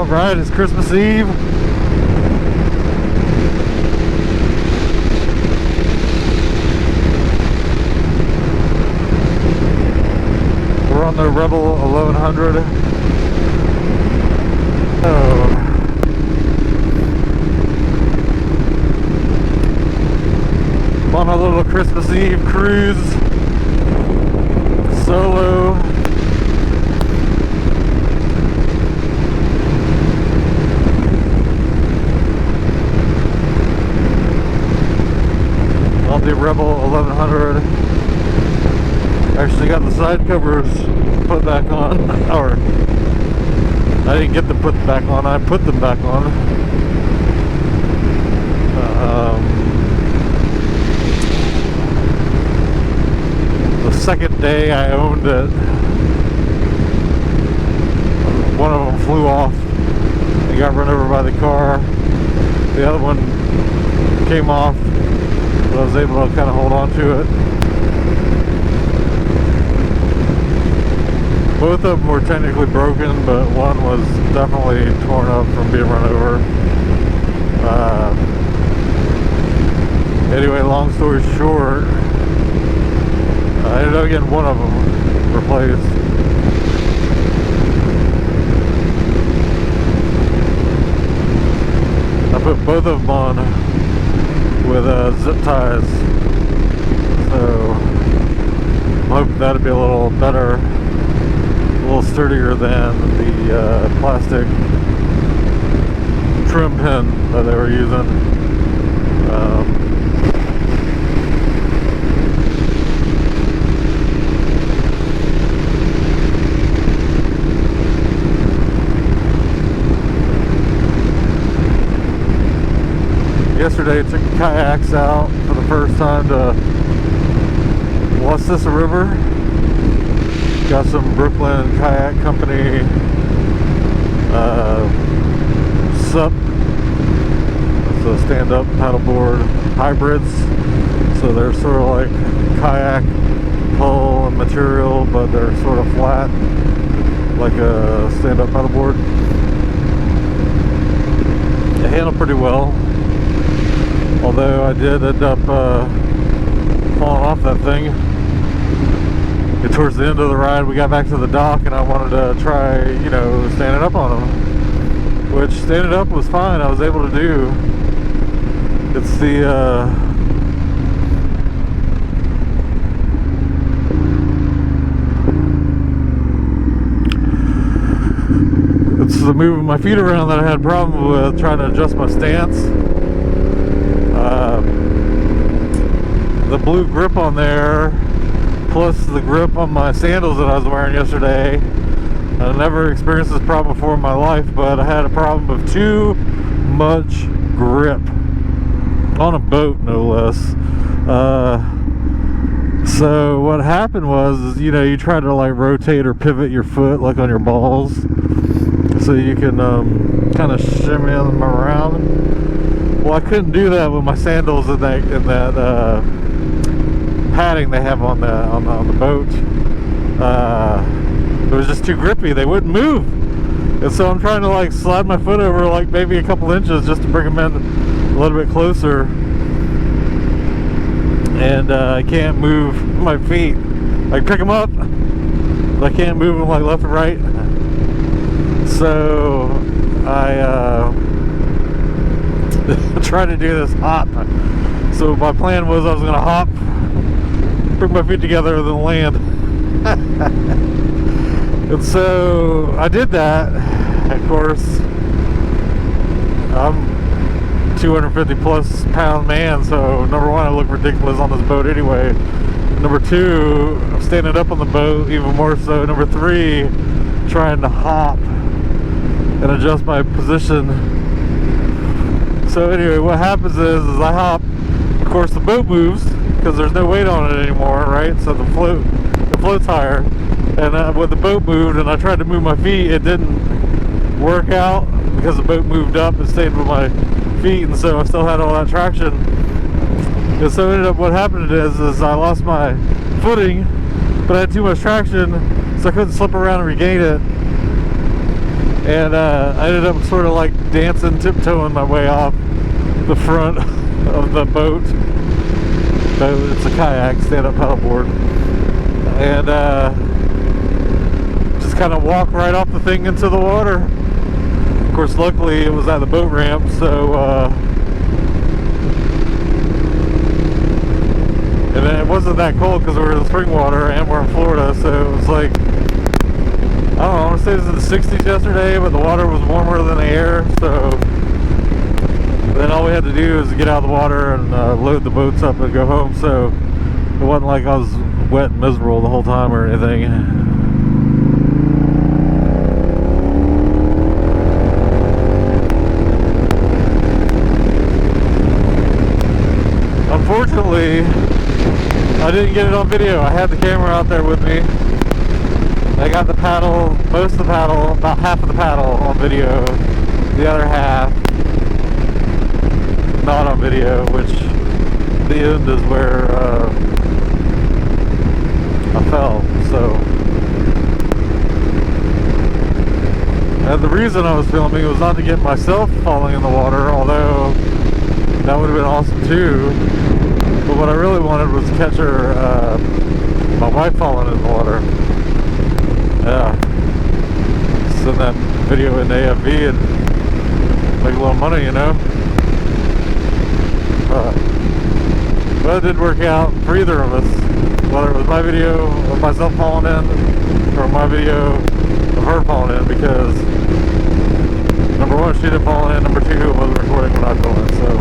Alright, it's Christmas Eve. We're on the Rebel 1100. I'm on a little Christmas Eve cruise. Solo. On the Rebel 1100. Actually got the side covers put back on. Or I didn't get them put back on, I put them back on. The second day I owned it, one of them flew off and got run over by the car. The other one came off, but I was able to kind of hold on to it. Both of them were technically broken, but one was definitely torn up from being run over. Anyway, long story short, I ended up getting one of them replaced. I put both of them on with zip ties, so I'm hoping that'll be a little better, a little sturdier than the plastic trim pin that they were using. Yesterday I took the kayaks out for the first time to Wassissa River. Got some Brooklyn Kayak Company SUP, so stand-up paddleboard hybrids. So they're sort of like kayak hull and material, but they're sort of flat, like a stand-up paddleboard. They handle pretty well. Although I did end up falling off that thing. And towards the end of the ride, we got back to the dock, and I wanted to try, you know, standing up on them. Which standing up was fine. I was able to do. It's the moving my feet around that I had a problem with, trying to adjust my stance. The blue grip on there, plus the grip on my sandals that I was wearing yesterday. I never experienced this problem before in my life, but I had a problem of too much grip on a boat, no less. So what happened was, you know, you try to like rotate or pivot your foot like on your balls, so you can kind of shimmy them around. Well, I couldn't do that with my sandals in that padding they have on the boat. It was just too grippy. They wouldn't move, and so I'm trying to like slide my foot over like maybe a couple inches just to bring them in a little bit closer, and I can't move my feet. I pick them up, but I can't move them like left and right. So I try to do this hop. So my plan was I was going to hop, bring my feet together, and then land. And so I did that. Of course, I'm 250 plus pound man, so number one, I look ridiculous on this boat anyway. Number two, I'm standing up on the boat even more so. Number three, trying to hop and adjust my position. So anyway, what happens is I hop. Of course, the boat moves because there's no weight on it anymore, right? So the float's higher. And when the boat moved and I tried to move my feet, it didn't work out because the boat moved up and stayed with my feet, and so I still had all that traction. And so ended up what happened is I lost my footing, but I had too much traction, so I couldn't slip around and regain it. And I ended up sort of like dancing, tiptoeing my way off the front of the boat. It's a kayak, stand-up paddleboard. And just kind of walk right off the thing into the water. Of course, luckily it was at the boat ramp, so and it wasn't that cold because we were in spring water and we're in Florida, so it was like, I don't know, I want to say it was in the 60s yesterday, but the water was warmer than the air, so then all we had to do was get out of the water and load the boats up and go home, so it wasn't like I was wet and miserable the whole time or anything. Unfortunately, I didn't get it on video. I had the camera out there with me. I got the paddle, most of the paddle, about half of the paddle on video. The other half not on video, which the end is where I fell. So, and the reason I was filming was not to get myself falling in the water, although that would have been awesome too. But what I really wanted was to catch her, my wife falling in the water. Yeah. Send that video in AFV and make a little money, you know. But it did work out for either of us. Whether it was my video of myself falling in or my video of her falling in, because number one, she didn't fall in. Number two, it wasn't recording when I fell in. So